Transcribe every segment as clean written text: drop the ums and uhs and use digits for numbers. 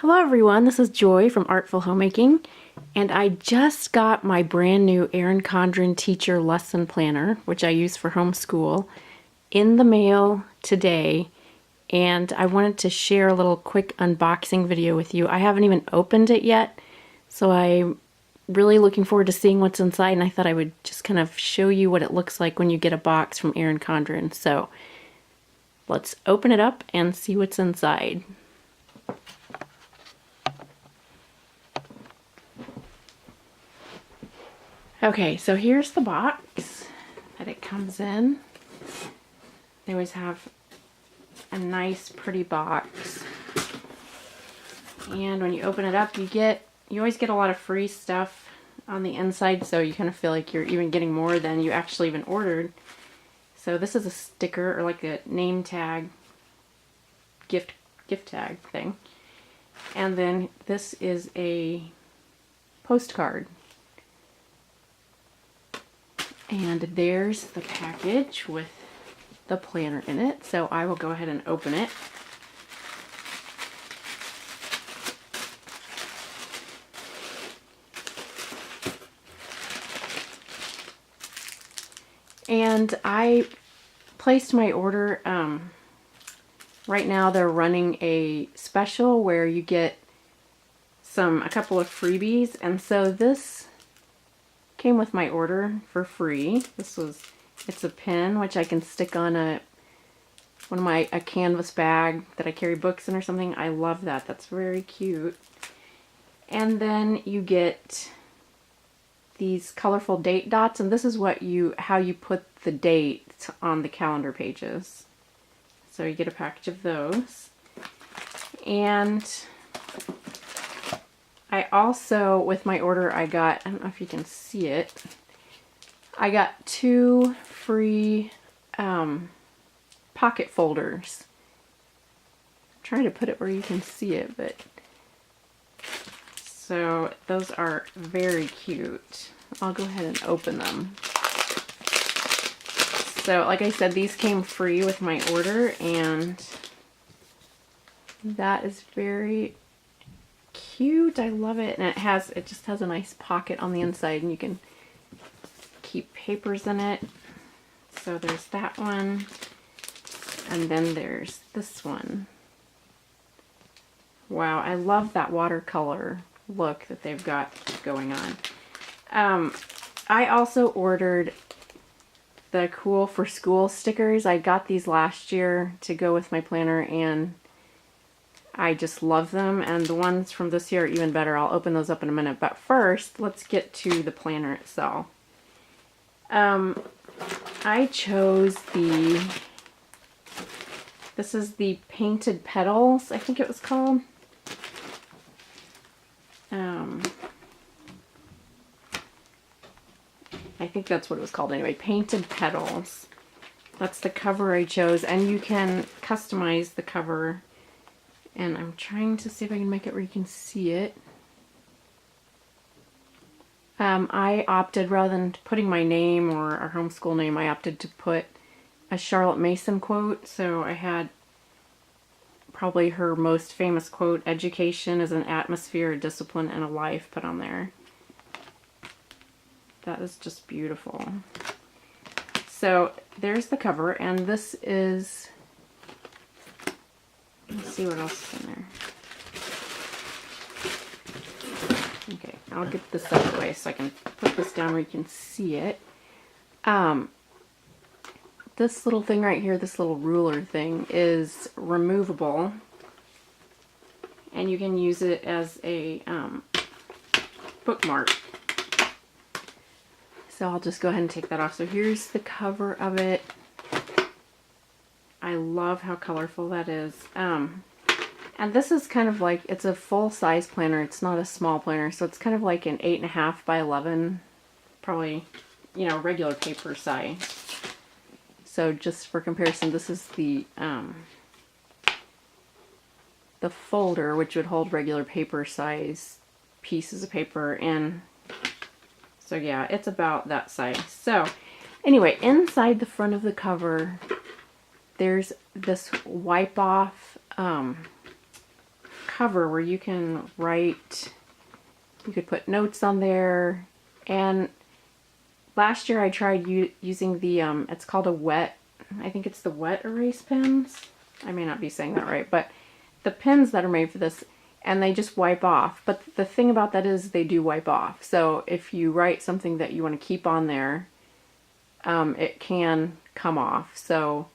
Hello everyone, this is Joy from Artful Homemaking, and I just got my brand new Erin Condren Teacher Lesson Planner, which I use for homeschool, in the mail today, and I wanted to share a little quick unboxing video with you. I haven't even opened it yet, so I'm really looking forward to seeing what's inside, and I thought I would just kind of show you what it looks like when you get a box from Erin Condren. So let's open it up and see what's inside. Okay, so here's the box that it comes in. They always have a nice, pretty box. And when you open it up, you always get a lot of free stuff on the inside, so you kind of feel like you're even getting more than you actually even ordered. So this is a sticker, or like a name tag, gift tag thing. And then this is a postcard. And there's the package with the planner in it. So I will go ahead and open it. And I placed my order. Right now they're running a special where you get a couple of freebies. And so this came with my order for free. It's a pin which I can stick on a canvas bag that I carry books in or something. I love that. That's very cute. And then you get these colorful date dots, and this is how you put the date on the calendar pages. So you get a package of those. And I also, with my order, I don't know if you can see it, I got 2 free pocket folders. I'm trying to put it where you can see it, but so those are very cute. I'll go ahead and open them. So like I said, these came free with my order, and that is very cute. I love it. And it just has a nice pocket on the inside, and you can keep papers in it. So there's that one, and then there's this one. Wow, I love that watercolor look that they've got going on. I also ordered the Cool for School stickers. I got these last year to go with my planner, and I just love them, and the ones from this year are even better. I'll open those up in a minute, but first let's get to the planner itself. I chose this is the Painted Petals, I think it was called. I think that's what it was called anyway, Painted Petals. That's the cover I chose, and you can customize the cover. And I'm trying to see if I can make it where you can see it. I opted, rather than putting my name or our homeschool name, I opted to put a Charlotte Mason quote. So I had probably her most famous quote, "Education is an atmosphere, a discipline, and a life," put on there. That is just beautiful. So there's the cover, and this is, let's see what else is in there. Okay, I'll get this out of the way so I can put this down where you can see it. This little thing right here, this little ruler thing, is removable, and you can use it as a bookmark. So I'll just go ahead and take that off. So here's the cover of it. I love how colorful that is. And this is kind of like, it's a full-size planner. It's not a small planner, so it's kind of like an 8.5 by 11, probably, regular paper size. So just for comparison, this is the folder, which would hold regular paper size pieces of paper, and so yeah, it's about that size. So anyway, inside the front of the cover, there's this wipe off cover where you can write, you could put notes on there. And last year I tried using the, it's called a wet, I think it's the wet erase pens. I may not be saying that right, but the pens that are made for this, and they just wipe off. But the thing about that is they do wipe off. So if you write something that you want to keep on there, it can come off. So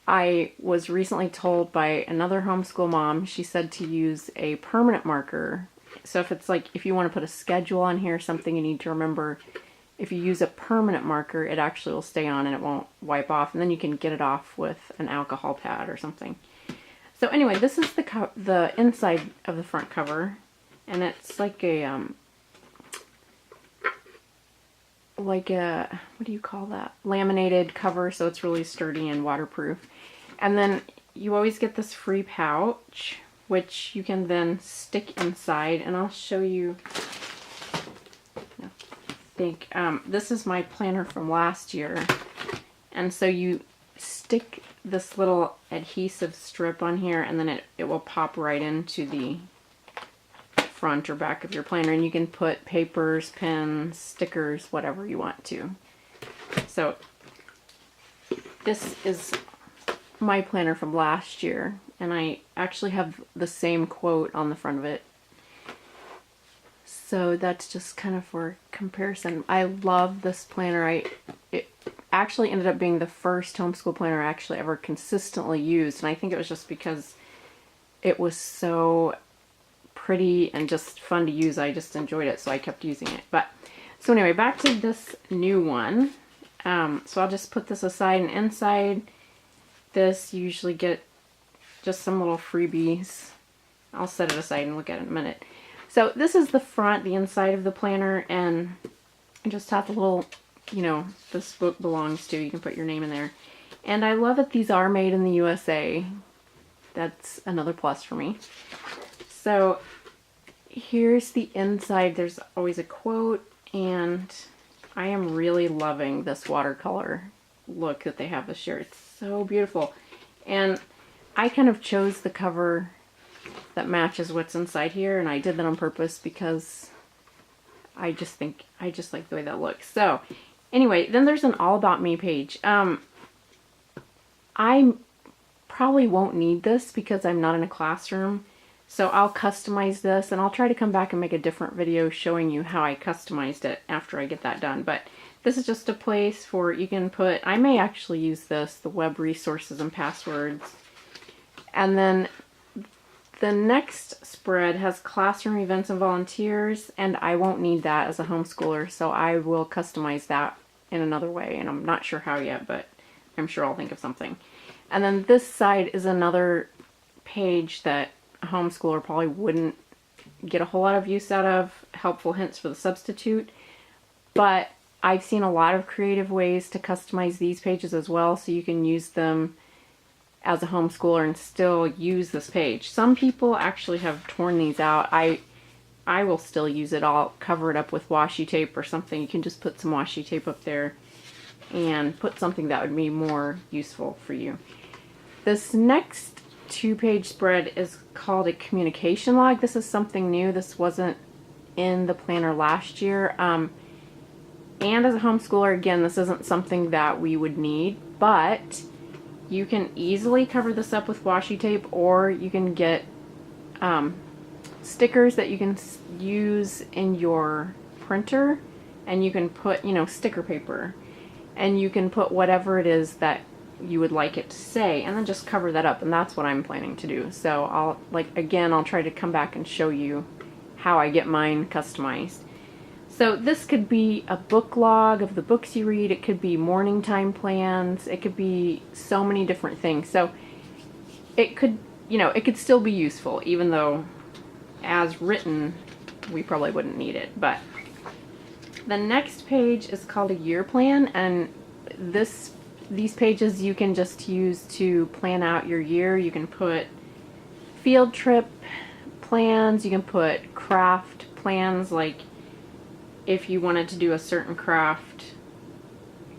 I was recently told by another homeschool mom, she said to use a permanent marker. So if it's like, if you want to put a schedule on here, something you need to remember, if you use a permanent marker, it actually will stay on and it won't wipe off. And then you can get it off with an alcohol pad or something. So anyway, this is the inside of the front cover. And it's like a, what do you call that? Laminated cover, so it's really sturdy and waterproof. And then you always get this free pouch, which you can then stick inside. And I'll show you, this is my planner from last year. And so you stick this little adhesive strip on here, and then it will pop right into the front or back of your planner, and you can put papers, pens, stickers, whatever you want to. So this is my planner from last year, and I actually have the same quote on the front of it. So that's just kind of for comparison. I love this planner. It actually ended up being the first homeschool planner I actually ever consistently used, and I think it was just because it was so pretty and just fun to use. I just enjoyed it, so I kept using it. But so anyway, back to this new one. So I'll just put this aside, and inside this you usually get just some little freebies. I'll set it aside and look at it in a minute. So this is the front, the inside of the planner, and I just have the little, you know, this book belongs to, you can put your name in there. And I love that these are made in the USA. That's another plus for me. So here's the inside. There's always a quote, and I am really loving this watercolor look that they have this year. It's so beautiful. And I kind of chose the cover that matches what's inside here, and I did that on purpose because I just like the way that looks. So anyway, then there's an all about me page. I probably won't need this because I'm not in a classroom, so I'll customize this, and I'll try to come back and make a different video showing you how I customized it after I get that done. But this is just a place for, you can put, I may actually use this, the web resources and passwords. And then the next spread has classroom events and volunteers, and I won't need that as a homeschooler, so I will customize that in another way, and I'm not sure how yet, but I'm sure I'll think of something. And then this side is another page that a homeschooler probably wouldn't get a whole lot of use out of, helpful hints for the substitute, but I've seen a lot of creative ways to customize these pages as well, so you can use them as a homeschooler and still use this page. Some people actually have torn these out. I will still use it. I'll cover it up with washi tape or something. You can just put some washi tape up there and put something that would be more useful for you. This next 2-page spread is called a communication log. This is something new. This wasn't in the planner last year. And as a homeschooler, again, this isn't something that we would need, but you can easily cover this up with washi tape, or you can get stickers that you can use in your printer, and you can put, you know, sticker paper, and you can put whatever it is that you would like it to say, and then just cover that up. And that's what I'm planning to do. So I'll try to come back and show you how I get mine customized. So this could be a book log of the books you read. It could be morning time plans. It could be so many different things. So it could, you know, it could still be useful, even though as written, we probably wouldn't need it. But the next page is called a year plan, and these pages you can just use to plan out your year. You can put field trip plans, you can put craft plans, like if you wanted to do a certain craft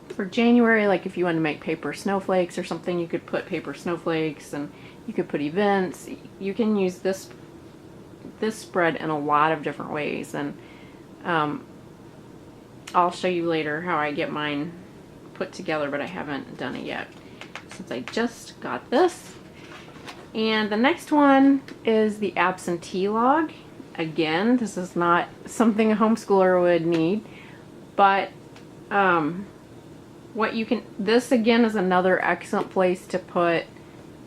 for January, like if you wanted to make paper snowflakes or something, you could put paper snowflakes, and You could put events. You can use this spread in a lot of different ways, and I'll show you later how I get mine put together, but I haven't done it yet since I just got this. And the next one is the absentee log. Again, this is not something a homeschooler would need, but this again is another excellent place to put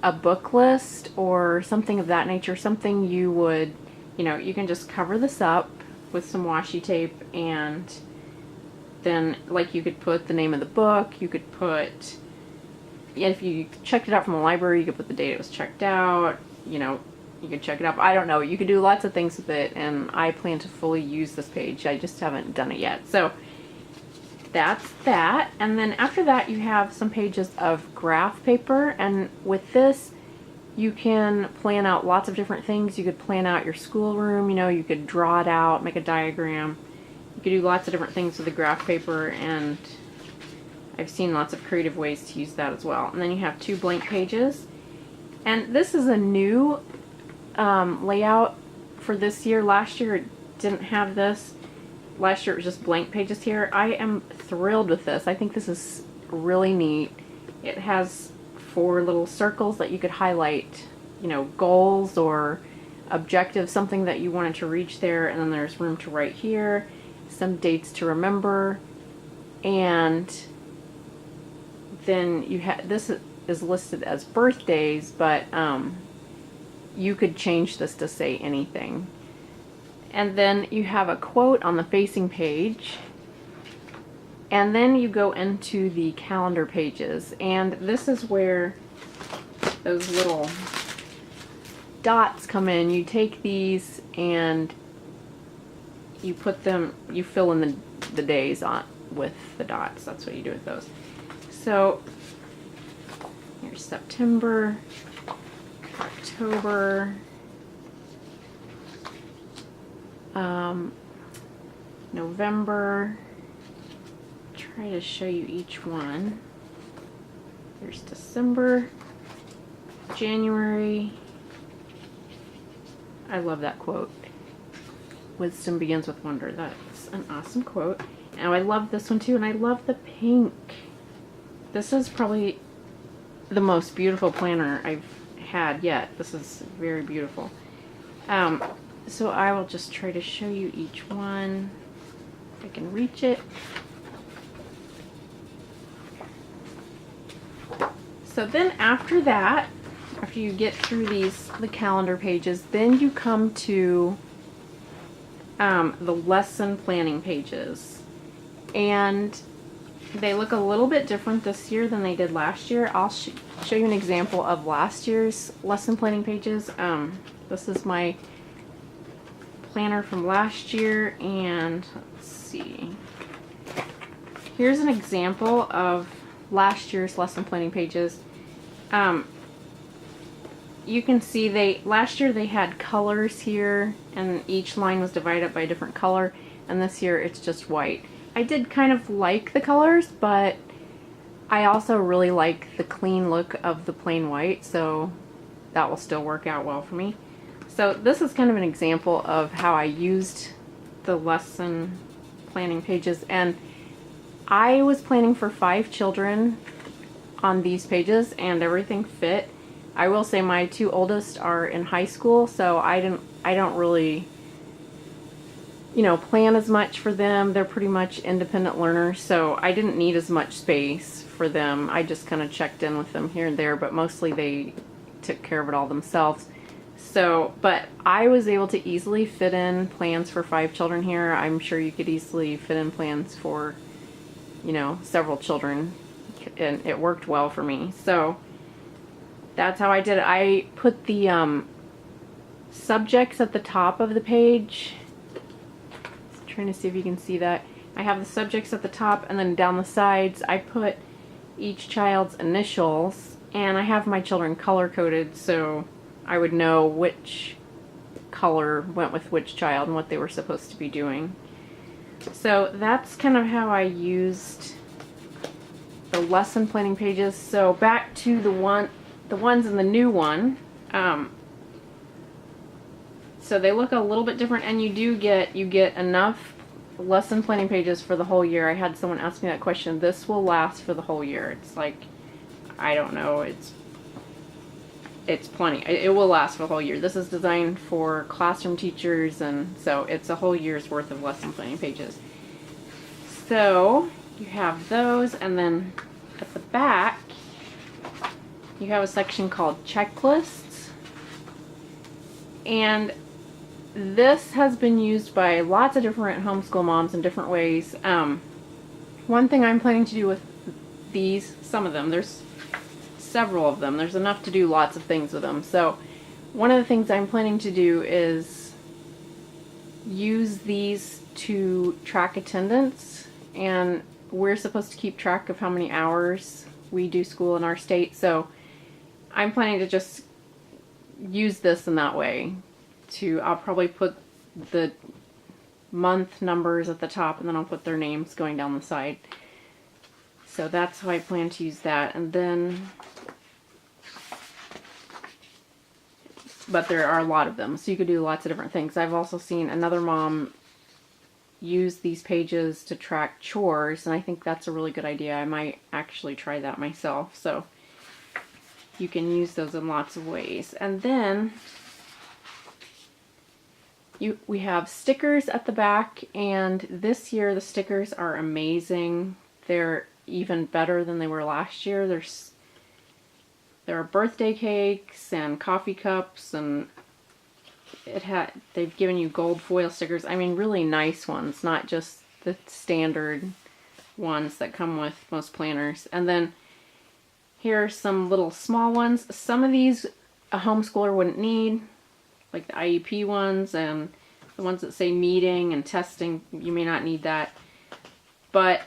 a book list or something of that nature, something you would, you can just cover this up with some washi tape, and then like you could put the name of the book, you could put, if you checked it out from the library, you could put the date it was checked out, you could check it up. I don't know, you could do lots of things with it, and I plan to fully use this page. I just haven't done it yet. So that's that. And then after that you have some pages of graph paper, and with this you can plan out lots of different things. You could plan out your schoolroom, you could draw it out, make a diagram. You could do lots of different things with the graph paper, and I've seen lots of creative ways to use that as well. And then you have 2 blank pages, and this is a new layout for this year. Last year it didn't have this. Last year it was just blank pages here. I am thrilled with this. I think this is really neat. It has 4 little circles that you could highlight, goals or objectives, something that you wanted to reach there, and then there's room to write here, some dates to remember, and then you have, this is listed as birthdays, but you could change this to say anything. And then you have a quote on the facing page, and then you go into the calendar pages, and this is where those little dots come in. You take these and you put them, you fill in the days on with the dots. That's what you do with those. So here's September, October, November. Try to show you each one. There's December, January. I love that quote. Wisdom begins with wonder. That's an awesome quote. And I love this one too, and I love the pink. This is probably the most beautiful planner I've had yet. This is very beautiful. So I will just try to show you each one if I can reach it. So then after that, after you get through the calendar pages, then you come to the lesson planning pages. And they look a little bit different this year than they did last year. I'll show you an example of last year's lesson planning pages. This is my planner from last year, and let's see. Here's an example of last year's lesson planning pages. You can see last year they had colors here, and each line was divided up by a different color, and this year it's just white. I did kind of like the colors, but I also really like the clean look of the plain white, so that will still work out well for me. So this is kind of an example of how I used the lesson planning pages, and I was planning for 5 children on these pages, and everything fit. I will say my 2 oldest are in high school, so I don't really plan as much for them. They're pretty much independent learners, so I didn't need as much space for them. I just kind of checked in with them here and there, but mostly they took care of it all themselves. So, but I was able to easily fit in plans for 5 children here. I'm sure you could easily fit in plans for, several children, and it worked well for me. So that's how I did it. I put the subjects at the top of the page. Trying to see if you can see that. I have the subjects at the top, and then down the sides I put each child's initials, and I have my children color coded so I would know which color went with which child and what they were supposed to be doing. So that's kind of how I used the lesson planning pages. So back to the ones in the new one. So they look a little bit different, and you get enough lesson planning pages for the whole year. I had someone ask me that question. This will last for the whole year. It's like, I don't know, it's plenty. It will last for the whole year. This is designed for classroom teachers, and so it's a whole year's worth of lesson planning pages. So you have those, and then at the back you have a section called checklists, and this has been used by lots of different homeschool moms in different ways. One thing I'm planning to do with these, some of them, there's several of them, there's enough to do lots of things with them. So one of the things I'm planning to do is use these to track attendance, and we're supposed to keep track of how many hours we do school in our state. So I'm planning to just use this in that way. I'll probably put the month numbers at the top, and then I'll put their names going down the side. So that's how I plan to use that. And then, but there are a lot of them, so you could do lots of different things. I've also seen another mom use these pages to track chores, and I think that's a really good idea. I might actually try that myself. So you can use those in lots of ways. And then we have stickers at the back, and this year the stickers are amazing. They're even better than they were last year. There are birthday cakes and coffee cups, and they've given you gold foil stickers. I mean, really nice ones, not just the standard ones that come with most planners. And then here are some little small ones. Some of these a homeschooler wouldn't need, like the IEP ones, and the ones that say meeting and testing, you may not need that. But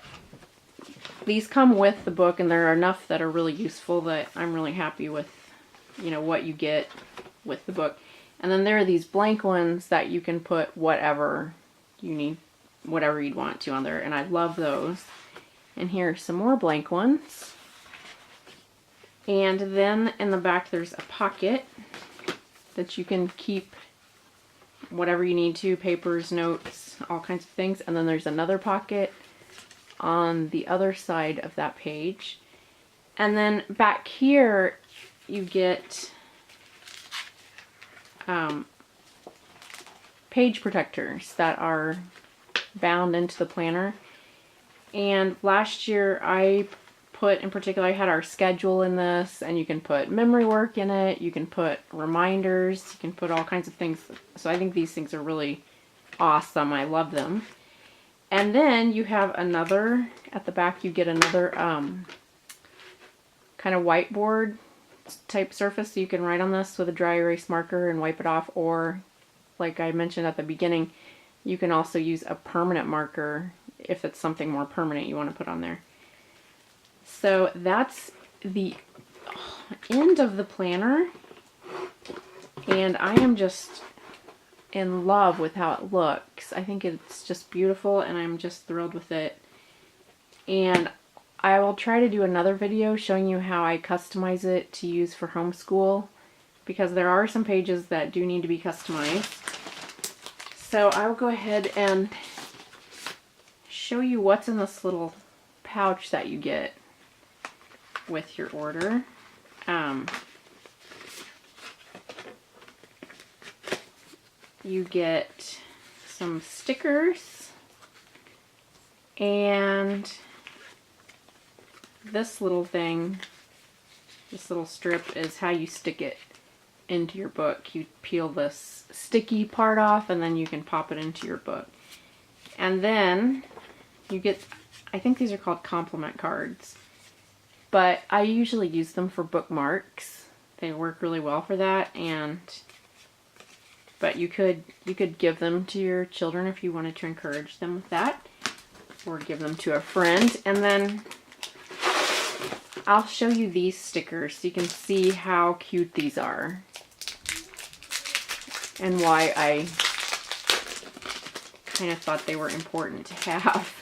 these come with the book, and there are enough that are really useful that I'm really happy with, what you get with the book. And then there are these blank ones that you can put whatever you need, whatever you'd want to on there, and I love those. And here are some more blank ones. And then in the back there's a pocket that you can keep whatever you need to, papers, notes, all kinds of things. And then there's another pocket on the other side of that page. And then back here you get page protectors that are bound into the planner. And last year I had our schedule in this, and you can put memory work in it, you can put reminders, you can put all kinds of things. So I think these things are really awesome. I love them. And then you have another, at the back you get another kind of whiteboard type surface, so you can write on this with a dry erase marker and wipe it off, or like I mentioned at the beginning, you can also use a permanent marker if it's something more permanent you want to put on there. So that's the end of the planner, and I am just in love with how it looks. I think it's just beautiful, and I'm just thrilled with it. And I will try to do another video showing you how I customize it to use for homeschool, because there are some pages that do need to be customized. So I will go ahead and show you what's in this little pouch that you get with your order. You get some stickers, and this little thing, this little strip, is how you stick it into your book. You peel this sticky part off, and then you can pop it into your book. And then you get, I think these are called compliment cards, but I usually use them for bookmarks. They work really well for that. But you could give them to your children if you wanted to encourage them with that, or give them to a friend. And then I'll show you these stickers so you can see how cute these are and why I kind of thought they were important to have.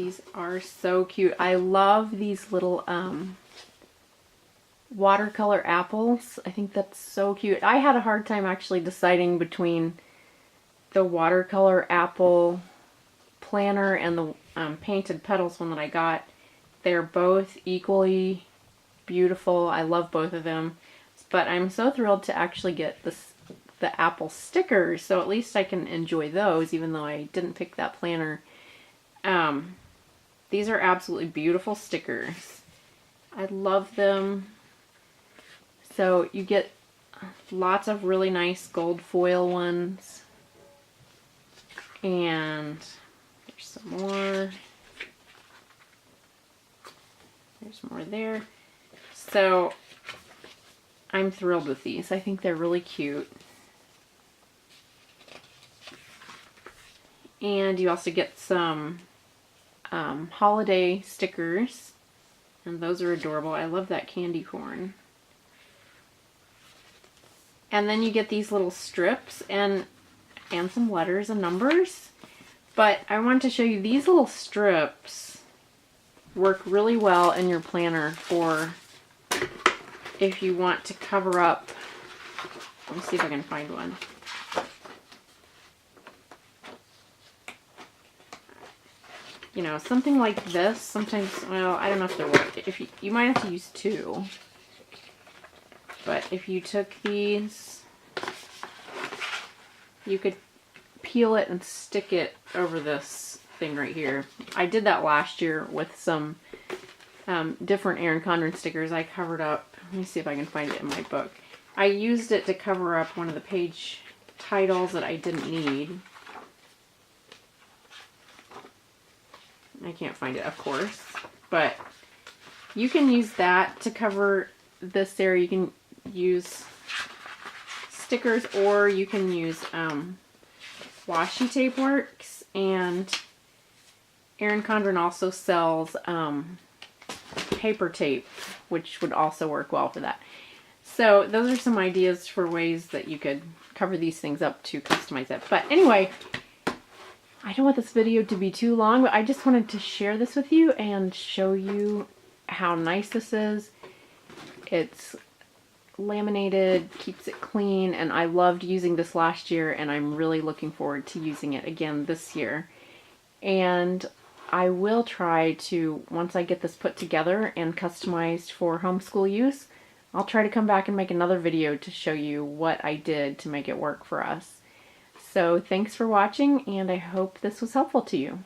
These are so cute. I love these little watercolor apples. I think that's so cute. I had a hard time actually deciding between the watercolor apple planner and the painted petals one that I got. They're both equally beautiful. I love both of them. But I'm so thrilled to actually get the apple stickers, so at least I can enjoy those even though I didn't pick that planner. These are absolutely beautiful stickers. I love them. So you get lots of really nice gold foil ones. And there's some more. There's more there. So I'm thrilled with these. I think they're really cute. And you also get some holiday stickers, and those are adorable. I love that candy corn. And then you get these little strips and some letters and numbers. But I want to show you these little strips work really well in your planner for if you want to cover up. Let me see if I can find one. You know, something like this, sometimes, well, I don't know if they'll work. If you might have to use two. But if you took these, you could peel it and stick it over this thing right here. I did that last year with some different Erin Condren stickers I covered up. Let me see if I can find it in my book. I used it to cover up one of the page titles that I didn't need. I can't find it, of course, but you can use that to cover this area. You can use stickers, or you can use washi tape works, and Erin Condren also sells paper tape, which would also work well for that. So those are some ideas for ways that you could cover these things up to customize it. But anyway, I don't want this video to be too long, but I just wanted to share this with you and show you how nice this is. It's laminated, keeps it clean, and I loved using this last year, and I'm really looking forward to using it again this year. And I will try to, once I get this put together and customized for homeschool use, I'll try to come back and make another video to show you what I did to make it work for us. So thanks for watching, and I hope this was helpful to you.